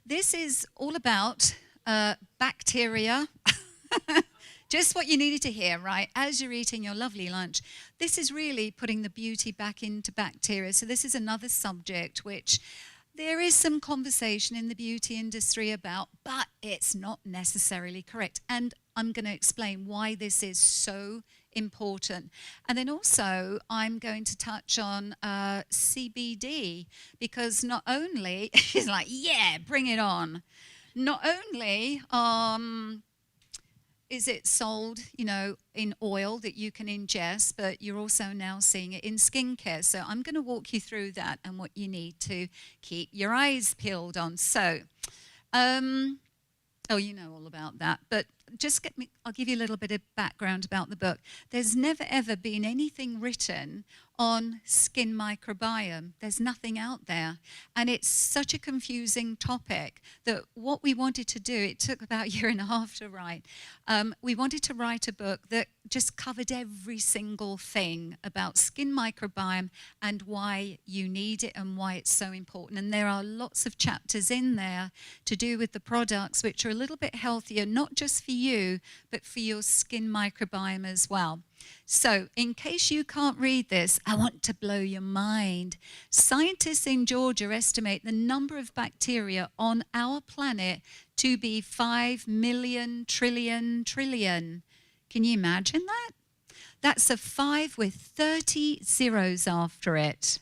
This is all about bacteria. Just what you needed to hear, right? As you're eating your lovely lunch, this is really putting the beauty back into bacteria. So this is another subject which there is some conversation in the beauty industry about, but it's not necessarily correct. And I'm going to explain why this is so important. And then also, I'm going to touch on CBD, because not only, she's like, yeah, bring it on. Not only is it sold, in oil that you can ingest, but you're also now seeing it in skincare. So I'm going to walk you through that and what you need to keep your eyes peeled on. So, you know all about that, but I'll give you a little bit of background about the book. There's never ever been anything written on skin microbiome. There's nothing out there. And it's such a confusing topic that what we wanted to do, it took about a year and a half to write. We wanted to write a book that just covered every single thing about skin microbiome and why you need it and why it's so important. And there are lots of chapters in there to do with the products which are a little bit healthier, not just for you, but for your skin microbiome as well. So, in case you can't read this, I want to blow your mind. Scientists in Georgia estimate the number of bacteria on our planet to be 5 million trillion. Can you imagine that? That's a 5 with 30 zeros after it.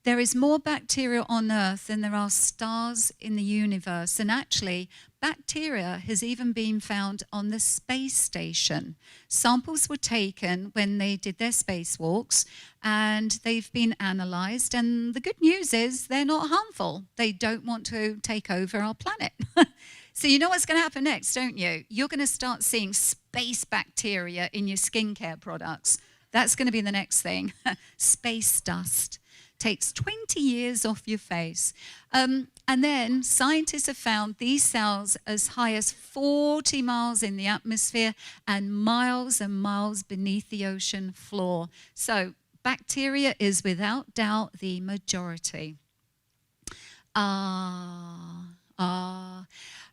There is more bacteria on Earth than there are stars in the universe. And actually, bacteria has even been found on the space station. Samples were taken when they did their spacewalks, and they've been analyzed. And the good news is they're not harmful. They don't want to take over our planet. So you know what's going to happen next, don't you? You're going to start seeing space bacteria in your skincare products. That's going to be the next thing. Space dust. Takes 20 years off your face. And then scientists have found these cells as high as 40 miles in the atmosphere and miles beneath the ocean floor. So bacteria is without doubt the majority.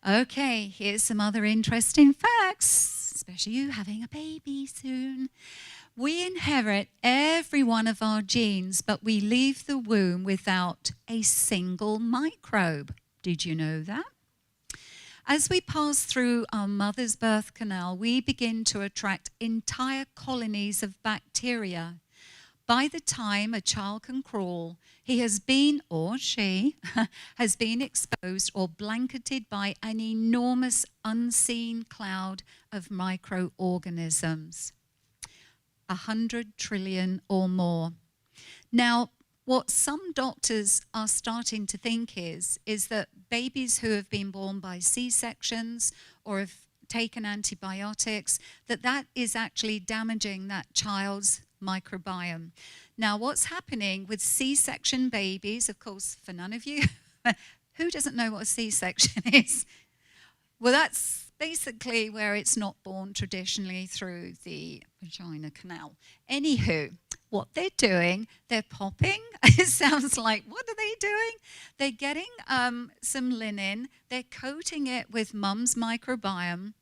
Okay, here's some other interesting facts, especially you having a baby soon. We inherit every one of our genes, but we leave the womb without a single microbe. Did you know that? As we pass through our mother's birth canal, we begin to attract entire colonies of bacteria. By the time a child can crawl, he has been, or she, has been exposed or blanketed by an enormous unseen cloud of microorganisms. 100 trillion or more. Now, what some doctors are starting to think is that babies who have been born by C-sections or have taken antibiotics, that is actually damaging that child's microbiome. Now, what's happening with C-section babies, of course, for none of you, who doesn't know what a C-section is? Well, that's basically where it's not born traditionally through the vagina canal. Anywho, what they're doing, they're popping. It sounds like, what are they doing? They're getting some linen. They're coating it with mum's microbiome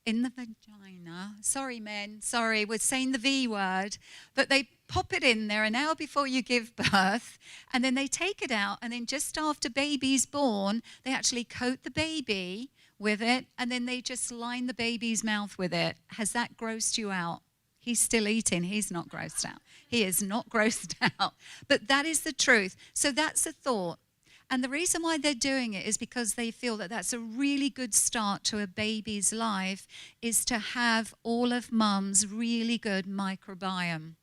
in the vagina. Sorry, men. Sorry, we're saying the V word. But they pop it in there an hour before you give birth. And then they take it out. And then just after baby's born, they actually coat the baby with it, and then they just line the baby's mouth with it. Has that grossed you out? He's still eating. He's not grossed out. He is not grossed out. But that is the truth. So that's a thought. And the reason why they're doing it is because they feel that that's a really good start to a baby's life, is to have all of mum's really good microbiome.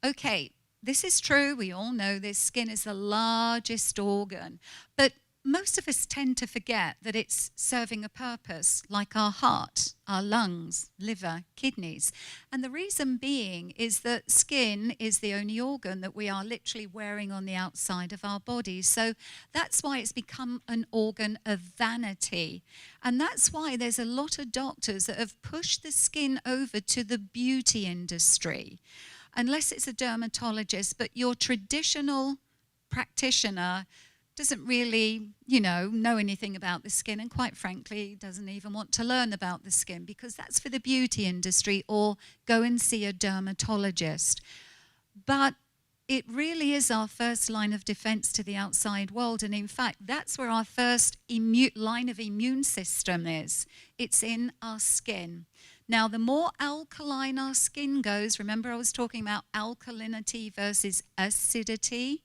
Okay, this is true. We all know this. Skin is the largest organ. But most of us tend to forget that it's serving a purpose, like our heart, our lungs, liver, kidneys. And the reason being is that skin is the only organ that we are literally wearing on the outside of our bodies. So that's why it's become an organ of vanity. And that's why there's a lot of doctors that have pushed the skin over to the beauty industry. Unless it's a dermatologist, but your traditional practitioner doesn't really, know anything about the skin, and quite frankly, doesn't even want to learn about the skin, because that's for the beauty industry, or go and see a dermatologist. But it really is our first line of defense to the outside world. And in fact, that's where our first line of immune system is. It's in our skin. Now, the more alkaline our skin goes, remember I was talking about alkalinity versus acidity?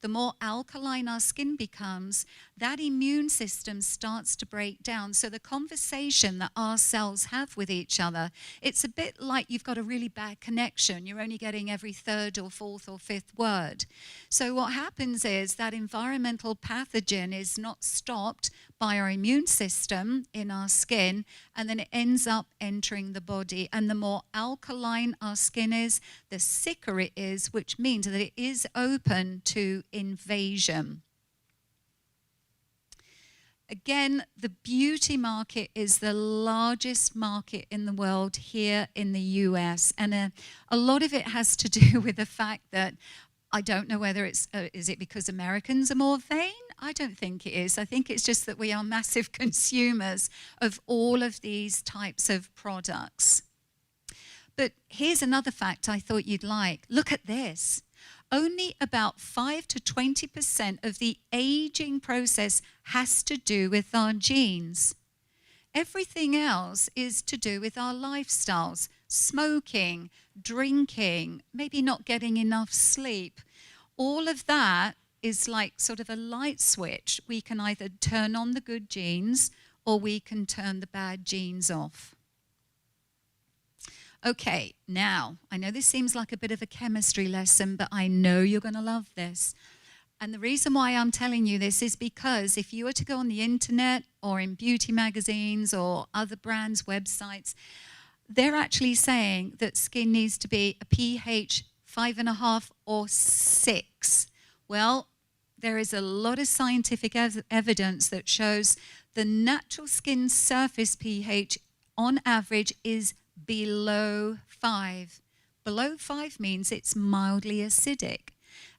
The more alkaline our skin becomes, that immune system starts to break down. So the conversation that our cells have with each other, it's a bit like you've got a really bad connection. You're only getting every third or fourth or fifth word. So what happens is that environmental pathogen is not stopped by our immune system in our skin, and then it ends up entering the body. And the more alkaline our skin is, the sicker it is, which means that it is open to invasion. Again, the beauty market is the largest market in the world here in the US. And a lot of it has to do with the fact that I don't know whether is it because Americans are more vain? I don't think it is. I think it's just that we are massive consumers of all of these types of products. But here's another fact I thought you'd like. Look at this. Only about 5 to 20% of the aging process has to do with our genes. Everything else is to do with our lifestyles, smoking, drinking, maybe not getting enough sleep. All of that is like sort of a light switch. We can either turn on the good genes or we can turn the bad genes off. Okay, now, I know this seems like a bit of a chemistry lesson, but I know you're going to love this. And the reason why I'm telling you this is because if you were to go on the internet or in beauty magazines or other brands' websites, they're actually saying that skin needs to be a pH 5.5 or 6. Well, there is a lot of scientific evidence that shows the natural skin surface pH on average is below 5. Below 5 means it's mildly acidic.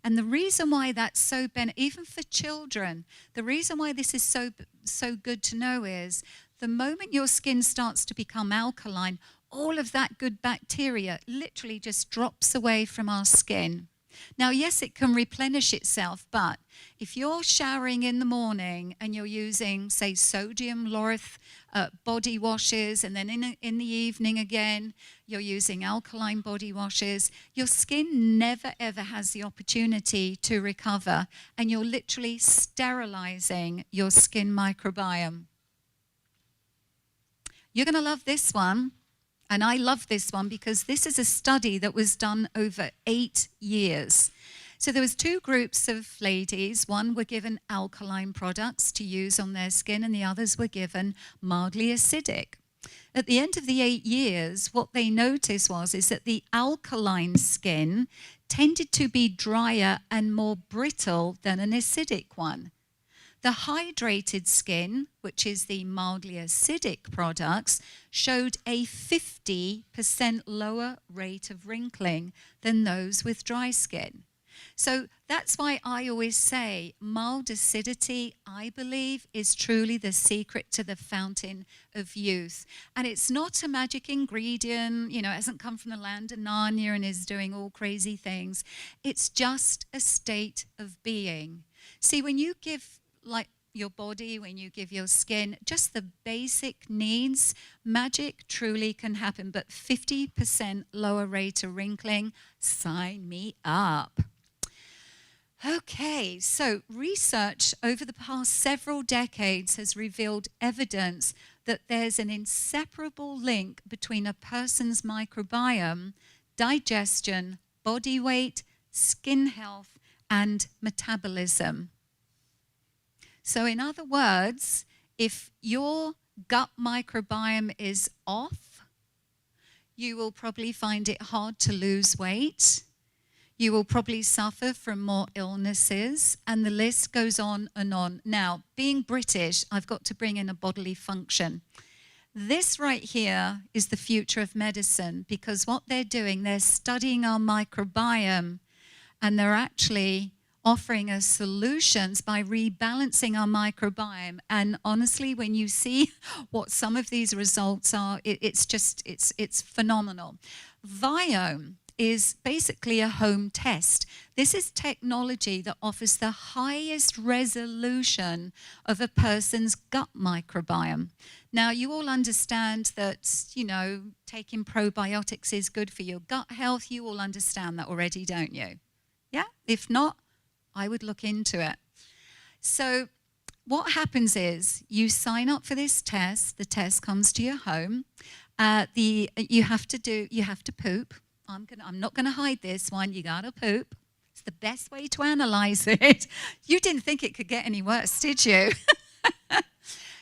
And the reason why that's so even for children, the reason why this is so good to know is the moment your skin starts to become alkaline, all of that good bacteria literally just drops away from our skin. Now, yes, it can replenish itself, but if you're showering in the morning and you're using, say, sodium lauryl body washes, and then in the evening again, you're using alkaline body washes, your skin never, ever has the opportunity to recover, and you're literally sterilizing your skin microbiome. You're going to love this one. And I love this one because this is a study that was done over 8 years. So there was 2 groups of ladies. One were given alkaline products to use on their skin, and the others were given mildly acidic. At the end of the 8 years, what they noticed is that the alkaline skin tended to be drier and more brittle than an acidic one. The hydrated skin, which is the mildly acidic products, showed a 50% lower rate of wrinkling than those with dry skin. So that's why I always say mild acidity, I believe, is truly the secret to the fountain of youth. And it's not a magic ingredient, it hasn't come from the land of Narnia and is doing all crazy things. It's just a state of being. See, when you give your body, when you give your skin just the basic needs, magic truly can happen. But 50% lower rate of wrinkling, sign me up. Okay, so research over the past several decades has revealed evidence that there's an inseparable link between a person's microbiome, digestion, body weight, skin health, and metabolism. So in other words, if your gut microbiome is off, you will probably find it hard to lose weight. You will probably suffer from more illnesses, and the list goes on and on. Now, being British, I've got to bring in a bodily function. This right here is the future of medicine, because what they're doing, they're studying our microbiome, and they're actually offering us solutions by rebalancing our microbiome. And honestly, when you see what some of these results are, it's phenomenal. Viome is basically a home test. This is technology that offers the highest resolution of a person's gut microbiome. Now, you all understand that, taking probiotics is good for your gut health. You all understand that already, don't you? Yeah? If not, I would look into it. So what happens is you sign up for this test. The test comes to your home. You have to poop. I'm not going to hide this one. You got to poop. It's the best way to analyze it. You didn't think it could get any worse, did you?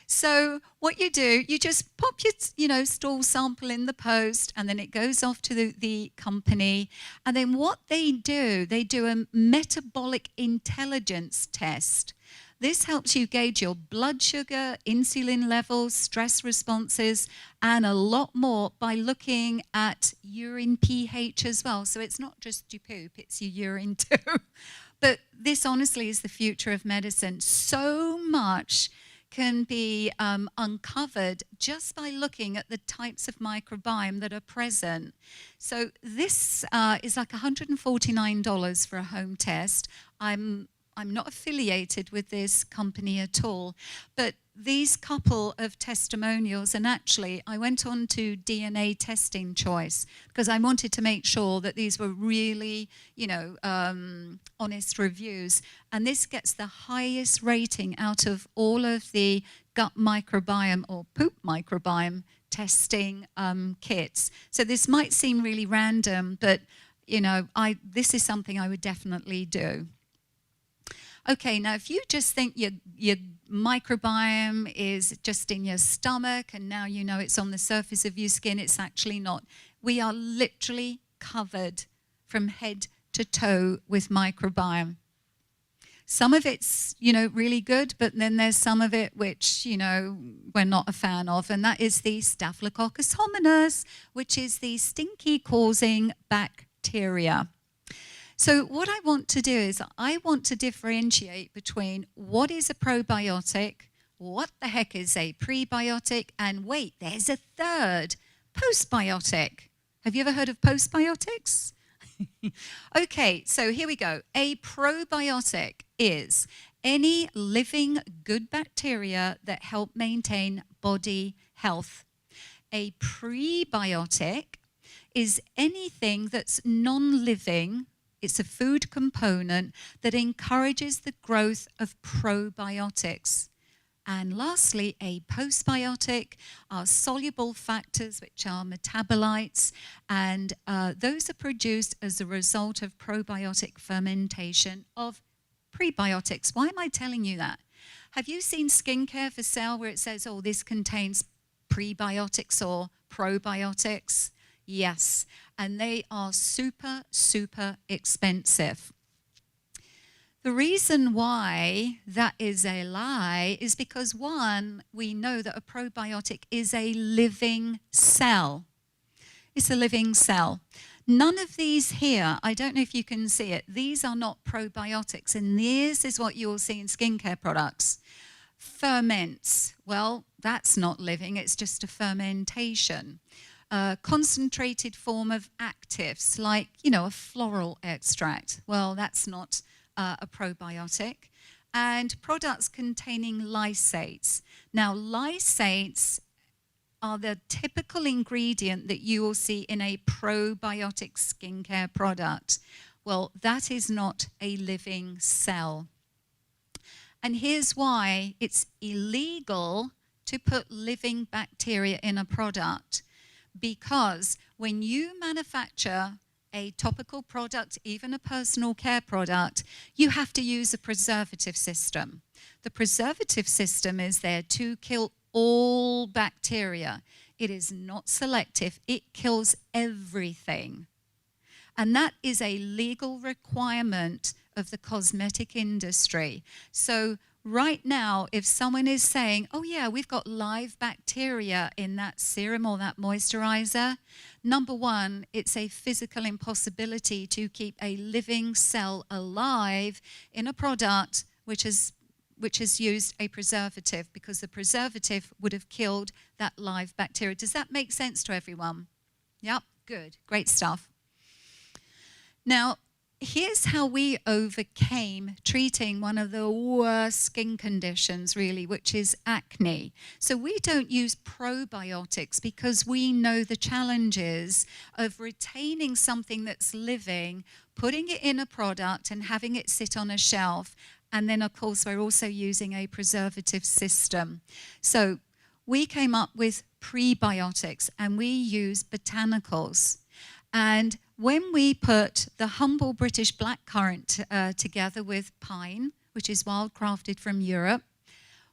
So what you do, you just pop your, stool sample in the post, and then it goes off to the company. And then what they do a metabolic intelligence test. This helps you gauge your blood sugar, insulin levels, stress responses, and a lot more by looking at urine pH as well. So it's not just your poop, it's your urine too. But this honestly is the future of medicine. So much can be uncovered just by looking at the types of microbiome that are present. So this is like $149 for a home test. I'm not affiliated with this company at all, but these couple of testimonials, and actually I went on to DNA Testing Choice because I wanted to make sure that these were really, honest reviews. And this gets the highest rating out of all of the gut microbiome or poop microbiome testing kits. So this might seem really random, but this is something I would definitely do. Okay, now if you just think your microbiome is just in your stomach and now you know it's on the surface of your skin, it's actually not. We are literally covered from head to toe with microbiome. Some of it's, really good, but then there's some of it which, we're not a fan of, and that is the Staphylococcus hominis, which is the stinky-causing bacteria. So what I want to do is I want to differentiate between what is a probiotic, what the heck is a prebiotic, and wait, there's a third, postbiotic. Have you ever heard of postbiotics? Okay, so here we go. A probiotic is any living good bacteria that help maintain body health. A prebiotic is anything that's non-living. It's a food component that encourages the growth of probiotics. And lastly, a postbiotic are soluble factors, which are metabolites, and those are produced as a result of probiotic fermentation of prebiotics. Why am I telling you that? Have you seen skincare for sale where it says, oh, this contains prebiotics or probiotics? Yes, and they are super, super expensive. The reason why that is a lie is because, one, we know that a probiotic is a living cell. It's a living cell. None of these here, I don't know if you can see it, these are not probiotics, and this is what you'll see in skincare products. Ferments, well, that's not living, it's just a fermentation. Concentrated form of actives, like, a floral extract. Well, that's not a probiotic. And products containing lysates. Now, lysates are the typical ingredient that you will see in a probiotic skincare product. Well, that is not a living cell. And here's why it's illegal to put living bacteria in a product. Because when you manufacture a topical product, even a personal care product, you have to use a preservative system. The preservative system is there to kill all bacteria. It is not selective. It kills everything. And that is a legal requirement of the cosmetic industry. So Right now, if someone is saying, oh yeah, we've got live bacteria in that serum or that moisturizer, number one, it's a physical impossibility to keep a living cell alive in a product which has used a preservative, because the preservative would have killed that live bacteria. Does that make sense to everyone? Yep, good, great stuff. Now, here's how we overcame treating one of the worst skin conditions, really, which is acne. So we don't use probiotics because we know the challenges of retaining something that's living, putting it in a product and having it sit on a shelf. And then, of course, we're also using a preservative system. So we came up with prebiotics, and we use botanicals. And when we put the humble British blackcurrant together with pine, which is wildcrafted from Europe,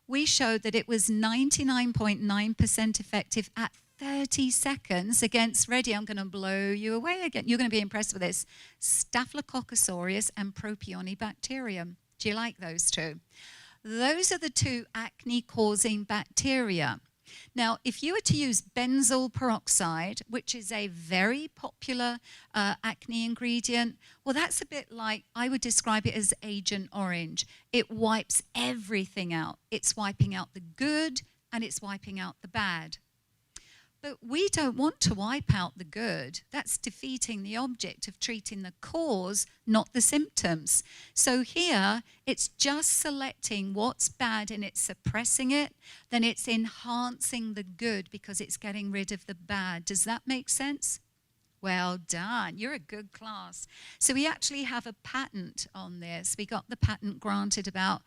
we showed that it was 99.9% effective at 30 seconds against, ready, I'm going to blow you away again. You're going to be impressed with this, Staphylococcus aureus and Propionibacterium. Do you like those two? Those are the two acne-causing bacteria. Now, if you were to use benzoyl peroxide, which is a very popular acne ingredient, well, that's a bit like, I would describe it as Agent Orange. It wipes everything out. It's wiping out the good and it's wiping out the bad. But we don't want to wipe out the good. That's defeating the object of treating the cause, not the symptoms. So here, it's just selecting what's bad and it's suppressing it. Then it's enhancing the good because it's getting rid of the bad. Does that make sense? Well done. You're a good class. So we actually have a patent on this. We got the patent granted about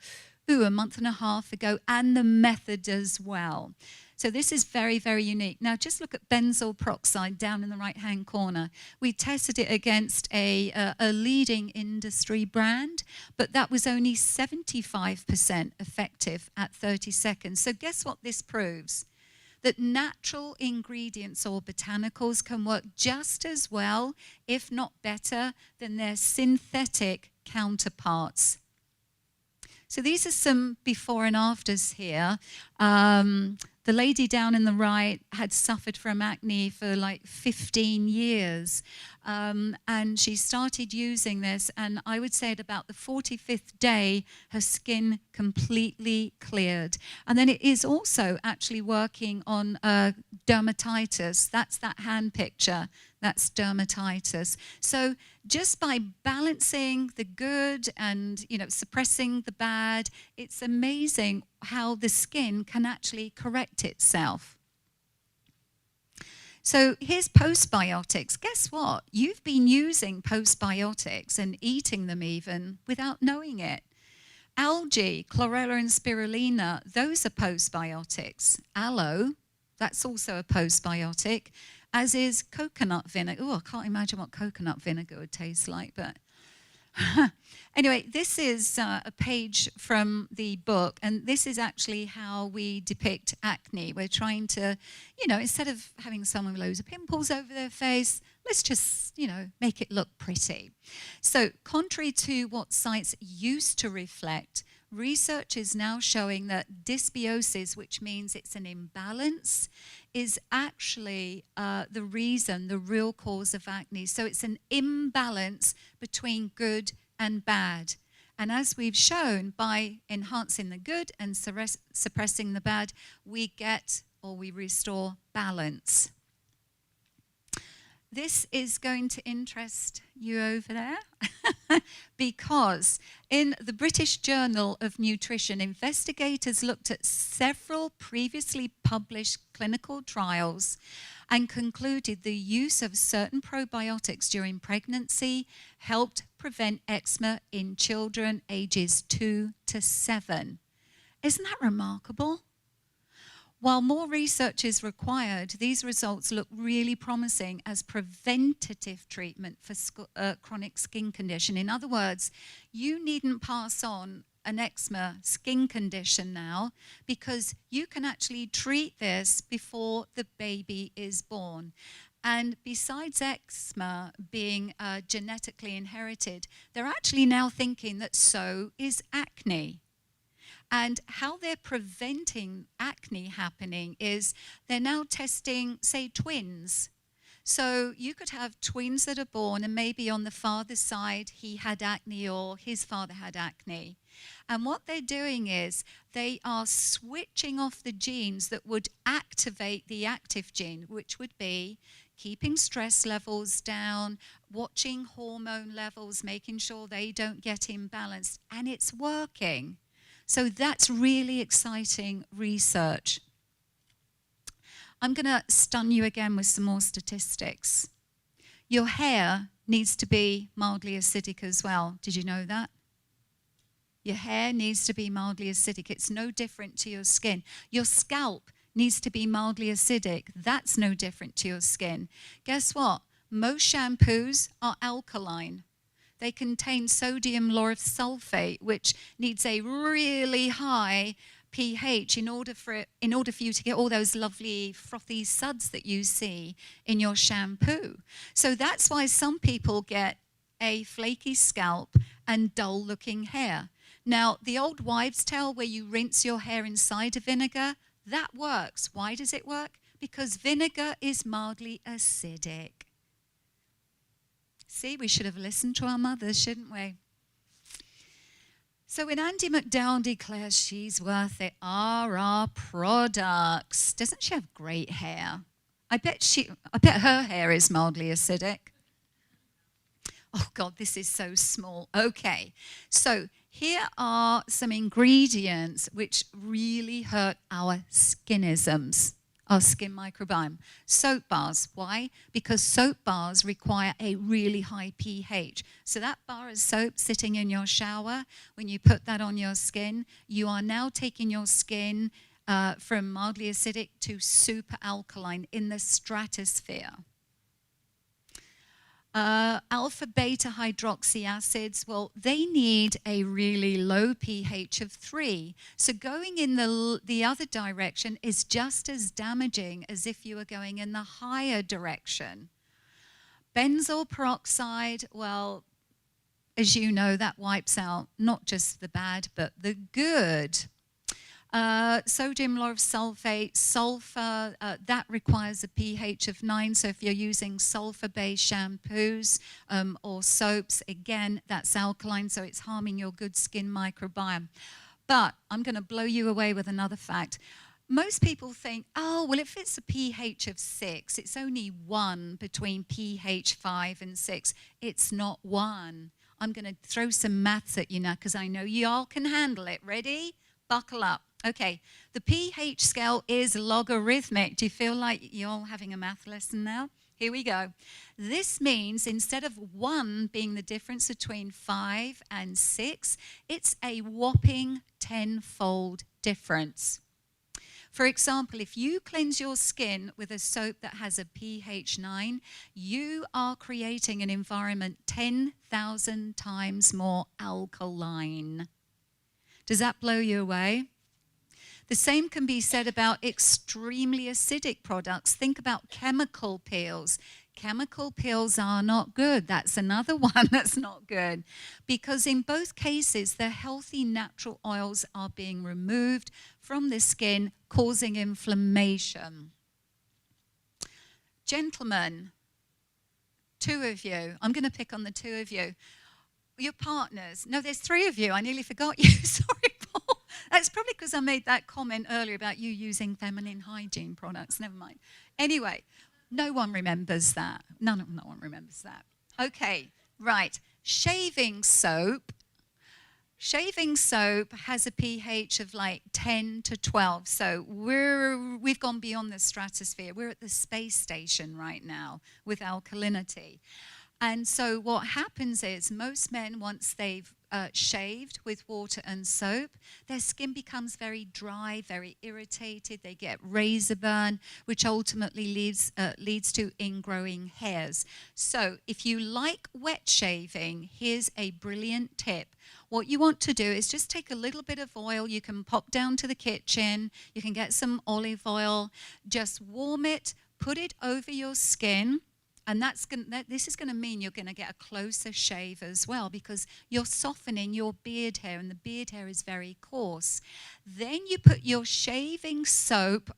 a month and a half ago, and the method as well. So this is very, very unique. Now just look at benzoyl peroxide down in the right-hand corner. We tested it against a leading industry brand, but that was only 75% effective at 30 seconds. So guess what this proves? That natural ingredients or botanicals can work just as well, if not better, than their synthetic counterparts. So these are some before and afters here. The lady down in the right had suffered from acne for like 15 years. And she started using this, and I would say at about the 45th day, her skin completely cleared. And then it is also actually working on dermatitis. That's that hand picture. That's dermatitis. So just by balancing the good and, suppressing the bad, it's amazing how the skin can actually correct itself. So here's postbiotics. Guess what? You've been using postbiotics and eating them even without knowing it. Algae, chlorella and spirulina, those are postbiotics. Aloe, that's also a postbiotic, as is coconut vinegar. Oh, I can't imagine what coconut vinegar would taste like, but anyway, this is a page from the book, and this is actually how we depict acne. We're trying to, instead of having someone with loads of pimples over their face, let's just, make it look pretty. So contrary to what science used to reflect, research is now showing that dysbiosis, which means it's an imbalance, is actually the real cause of acne. So it's an imbalance between good and bad. And as we've shown, by enhancing the good and suppressing the bad, we restore balance. This is going to interest you over there because in the British Journal of Nutrition, investigators looked at several previously published clinical trials and concluded the use of certain probiotics during pregnancy helped prevent eczema in children ages 2 to 7. Isn't that remarkable? While more research is required, these results look really promising as preventative treatment for chronic skin condition. In other words, you needn't pass on an eczema skin condition now because you can actually treat this before the baby is born. And besides eczema being genetically inherited, they're actually now thinking that so is acne. And how they're preventing acne happening is they're now testing, say, twins. So you could have twins that are born, and maybe on the father's side he had acne or his father had acne. And what they're doing is they are switching off the genes that would activate the active gene, which would be keeping stress levels down, watching hormone levels, making sure they don't get imbalanced, and it's working. So that's really exciting research. I'm going to stun you again with some more statistics. Your hair needs to be mildly acidic as well. Did you know that? Your hair needs to be mildly acidic. It's no different to your skin. Your scalp needs to be mildly acidic. That's no different to your skin. Guess what? Most shampoos are alkaline. They contain sodium lauryl sulfate, which needs a really high pH in order for you to get all those lovely frothy suds that you see in your shampoo. So that's why some people get a flaky scalp and dull looking hair. Now, the old wives' tale where you rinse your hair in cider vinegar, that works. Why does it work? Because vinegar is mildly acidic. See, we should have listened to our mothers, shouldn't we? So when Andy McDowell declares she's worth it, are our products. Doesn't she have great hair? I bet her hair is mildly acidic. Oh God, this is so small. Okay, so here are some ingredients which really hurt our skinisms, our skin microbiome. Soap bars. Why? Because soap bars require a really high pH. So that bar of soap sitting in your shower, when you put that on your skin, you are now taking your skin from mildly acidic to super alkaline in the stratosphere. Alpha beta hydroxy acids, well, they need a really low pH of 3. So going in the other direction is just as damaging as if you were going in the higher direction. Benzoyl peroxide, well, as you know, that wipes out not just the bad, but the good. Sodium lauryl sulfate, sulfur, that requires a pH of 9. So if you're using sulfur-based shampoos or soaps, again, that's alkaline, so it's harming your good skin microbiome. But I'm going to blow you away with another fact. Most people think, oh, well, if it's a pH of 6, it's only 1 between pH 5 and 6. It's not 1. I'm going to throw some maths at you now because I know you all can handle it. Ready? Buckle up. Okay, the pH scale is logarithmic. Do you feel like you're all having a math lesson now? Here we go. This means instead of 1 being the difference between 5 and 6, it's a whopping 10-fold difference. For example, if you cleanse your skin with a soap that has a pH 9, you are creating an environment 10,000 times more alkaline. Does that blow you away? The same can be said about extremely acidic products. Think about chemical peels. Chemical peels are not good. That's another one that's not good. Because in both cases, the healthy natural oils are being removed from the skin, causing inflammation. Gentlemen, 2 of you. I'm going to pick on the 2 of you. Your partners. No, there's 3 of you. I nearly forgot you. Sorry, Paul. That's probably because I made that comment earlier about you using feminine hygiene products. Never mind. Anyway, no one remembers that. No one remembers that. Okay, right. Shaving soap. Shaving soap has a pH of like 10 to 12. So we've gone beyond the stratosphere. We're at the space station right now with alkalinity. And so what happens is most men, once they've shaved with water and soap, their skin becomes very dry, very irritated. They get razor burn, which ultimately leads to ingrowing hairs. So if you like wet shaving, here's a brilliant tip. What you want to do is just take a little bit of oil. You can pop down to the kitchen. You can get some olive oil. Just warm it, put it over your skin. And this is going to mean you're going to get a closer shave as well, because you're softening your beard hair, and the beard hair is very coarse. Then you put your shaving soap.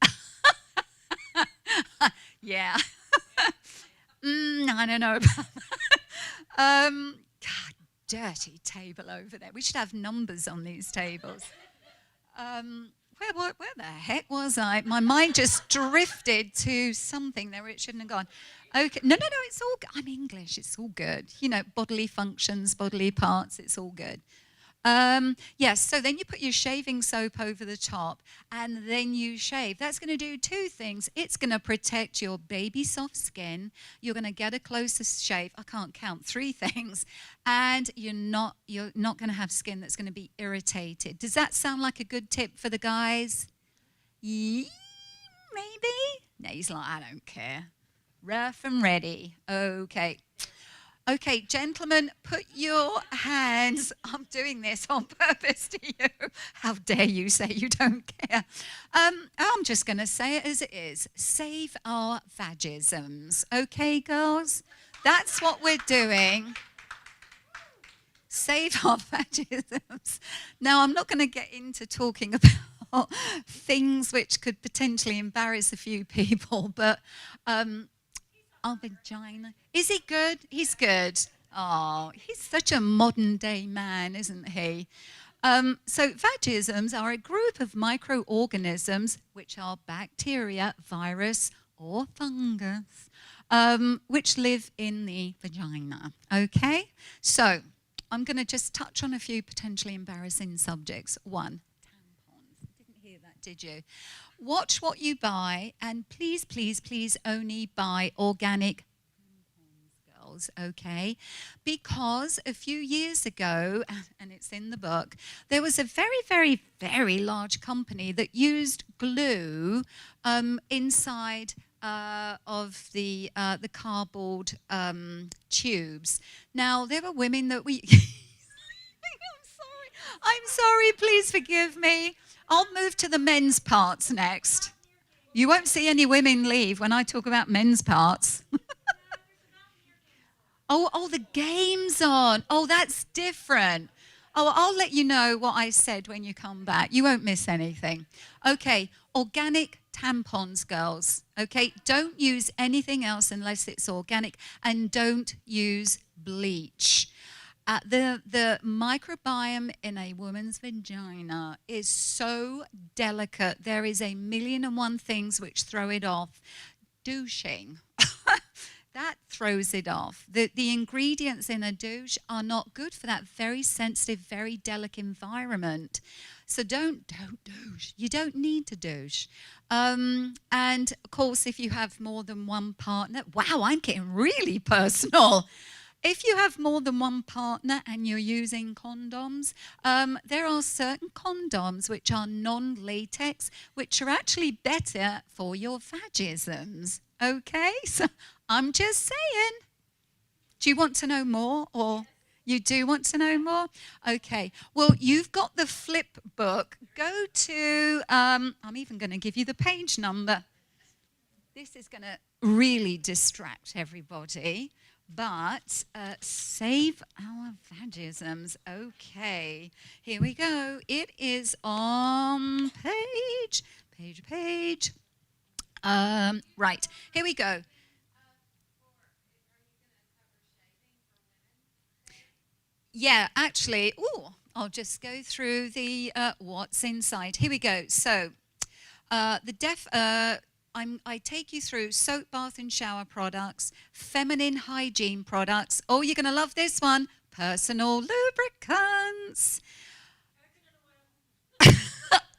Yeah. I don't know about that. God, dirty table over there. We should have numbers on these tables. Where the heck was I? My mind just drifted to something there where it shouldn't have gone. Okay, no, it's all, I'm English, it's all good. You know, bodily functions, bodily parts, it's all good. Yes, so then you put your shaving soap over the top and then you shave. That's going to do two things. It's going to protect your baby soft skin. You're going to get a closer shave. I can't count, 3 things. And you're not going to have skin that's going to be irritated. Does that sound like a good tip for the guys? Maybe? No, he's like, I don't care. Rough and ready. Okay. Okay, gentlemen, put your hands, I'm doing this on purpose to you. How dare you say you don't care? I'm just going to say it as it is. Save our vagisms. Okay, girls? That's what we're doing. Save our vagisms. Now, I'm not going to get into talking about things which could potentially embarrass a few people, but... our vagina. Is he good? He's good. Oh, he's such a modern day man, isn't he? So vagisms are a group of microorganisms, which are bacteria, virus, or fungus, which live in the vagina. Okay? So I'm going to just touch on a few potentially embarrassing subjects. 1, tampons. Didn't hear that, did you? Watch what you buy, and please, please, please only buy organic tampons, girls, okay? Because a few years ago, and it's in the book, there was a very, very, very large company that used glue inside of the cardboard tubes. Now, there were women that we... I'm sorry, please forgive me. I'll move to the men's parts next. You won't see any women leave when I talk about men's parts. Oh, the game's on. Oh, that's different. Oh, I'll let you know what I said when you come back. You won't miss anything. Okay, organic tampons, girls. Okay, don't use anything else unless it's organic, and don't use bleach. The microbiome in a woman's vagina is so delicate. There is 1,000,001 things which throw it off. Douching. That throws it off. The ingredients in a douche are not good for that very sensitive, very delicate environment. So don't douche. You don't need to douche. And of course, if you have more than one partner, wow, I'm getting really personal. If you have more than one partner and you're using condoms, there are certain condoms which are non-latex, which are actually better for your vagisms. Okay, so I'm just saying. Do you want to know more, or you do want to know more? Okay, well, you've got the flip book. Go to, I'm even going to give you the page number. This is going to really distract everybody. But save our vagisms. Okay, here we go. It is on page. Right, here we go. Yeah, actually, I'll just go through the what's inside. Here we go. So, I take you through soap, bath and shower products, feminine hygiene products. Oh, you're going to love this one. Personal lubricants.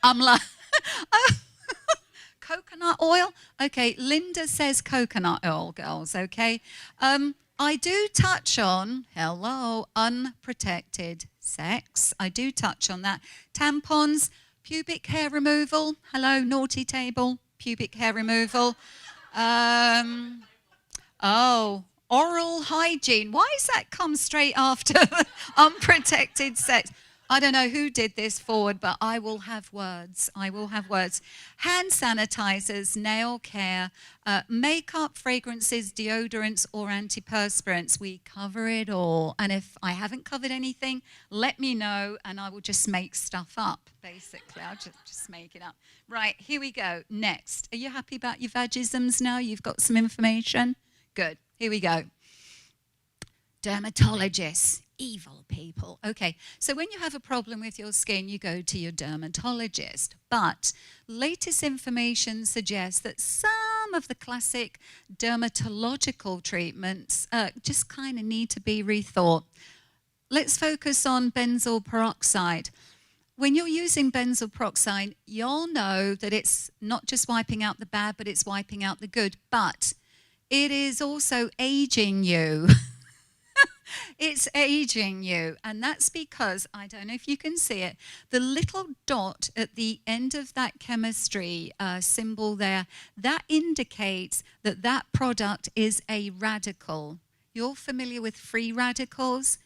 I'm like, coconut oil? Okay, Linda says coconut oil, girls, okay? I do touch on, unprotected sex. I do touch on that. Tampons, pubic hair removal. Hello, naughty table. Pubic hair removal. Oral hygiene. Why does that come straight after unprotected sex? I don't know who did this forward, but I will have words. I will have words. Hand sanitizers, nail care, makeup, fragrances, deodorants, or antiperspirants. We cover it all. And if I haven't covered anything, let me know, and I will just make stuff up, basically. I'll just make it up. Right, here we go. Next. Are you happy about your vagisms now? You've got some information? Good. Here we go. Dermatologists, evil people. Okay, so when you have a problem with your skin, you go to your dermatologist. But latest information suggests that some of the classic dermatological treatments just kind of need to be rethought. Let's focus on benzoyl peroxide. When you're using benzoyl peroxide, you'll know that it's not just wiping out the bad, but it's wiping out the good. But it is also aging you. It's aging you, and that's because, I don't know if you can see it, the little dot at the end of that chemistry symbol there, that indicates that that product is a radical. You're familiar with free radicals?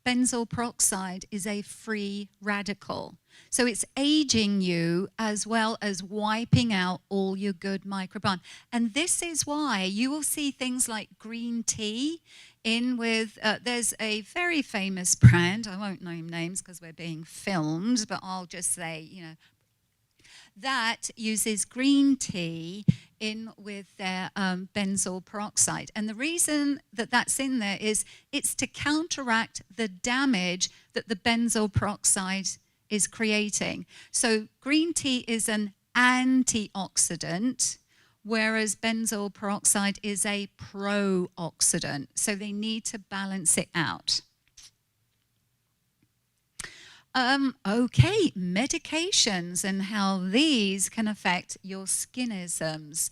Benzoyl peroxide is a free radical. So it's aging you as well as wiping out all your good microbiome. And this is why you will see things like green tea in with, there's a very famous brand, I won't name names because we're being filmed, but I'll just say, you know, that uses green tea in with their benzoyl peroxide. And the reason that that's in there is it's to counteract the damage that the benzoyl peroxide is creating. So green tea is an antioxidant, whereas benzoyl peroxide is a pro-oxidant. So they need to balance it out. Okay, medications and how these can affect your skinisms.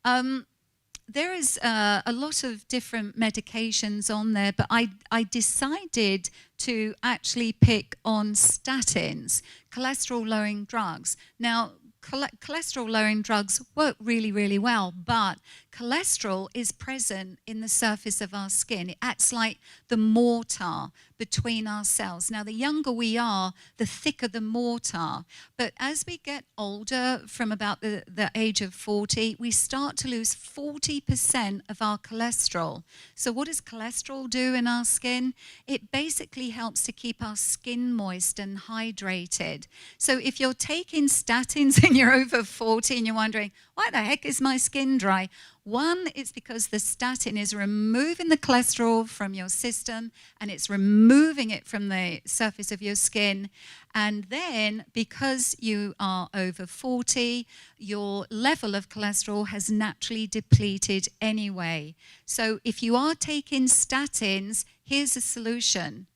There is a lot of different medications on there, but I decided to actually pick on statins, cholesterol-lowering drugs. Now, cholesterol-lowering drugs work really, really well, but cholesterol is present in the surface of our skin. It acts like the mortar between our cells. Now, the younger we are, the thicker the mortar. But as we get older, from about the age of 40, we start to lose 40% of our cholesterol. So what does cholesterol do in our skin? It basically helps to keep our skin moist and hydrated. So if you're taking statins and you're over 40 and you're wondering, why the heck is my skin dry? One, it's because the statin is removing the cholesterol from your system and it's removing it from the surface of your skin. And then because you are over 40, your level of cholesterol has naturally depleted anyway. So if you are taking statins, here's a solution.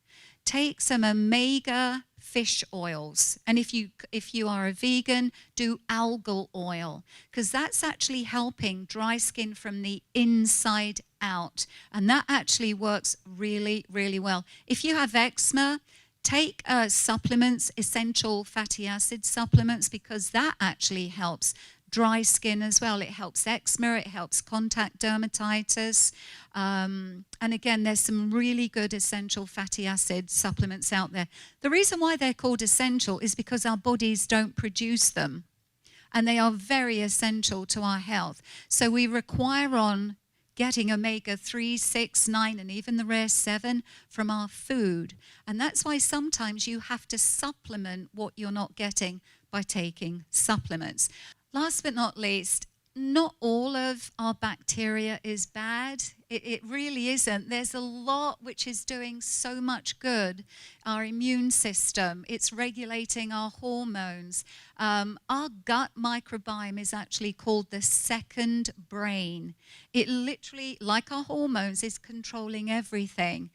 Take some omega fish oils, and if you are a vegan, do algal oil, because that's actually helping dry skin from the inside out, and that actually works really, really well. If you have eczema, take supplements, essential fatty acid supplements, because that actually helps dry skin as well. It helps eczema, it helps contact dermatitis. And again, there's some really good essential fatty acid supplements out there. The reason why they're called essential is because our bodies don't produce them. And they are very essential to our health. So we require on getting omega-3, 6, 9, and even the rare 7 from our food. And that's why sometimes you have to supplement what you're not getting by taking supplements. Last but not least, not all of our bacteria is bad. It really isn't. There's a lot which is doing so much good. Our immune system, it's regulating our hormones. Our gut microbiome is actually called the second brain. It literally, like our hormones, is controlling everything.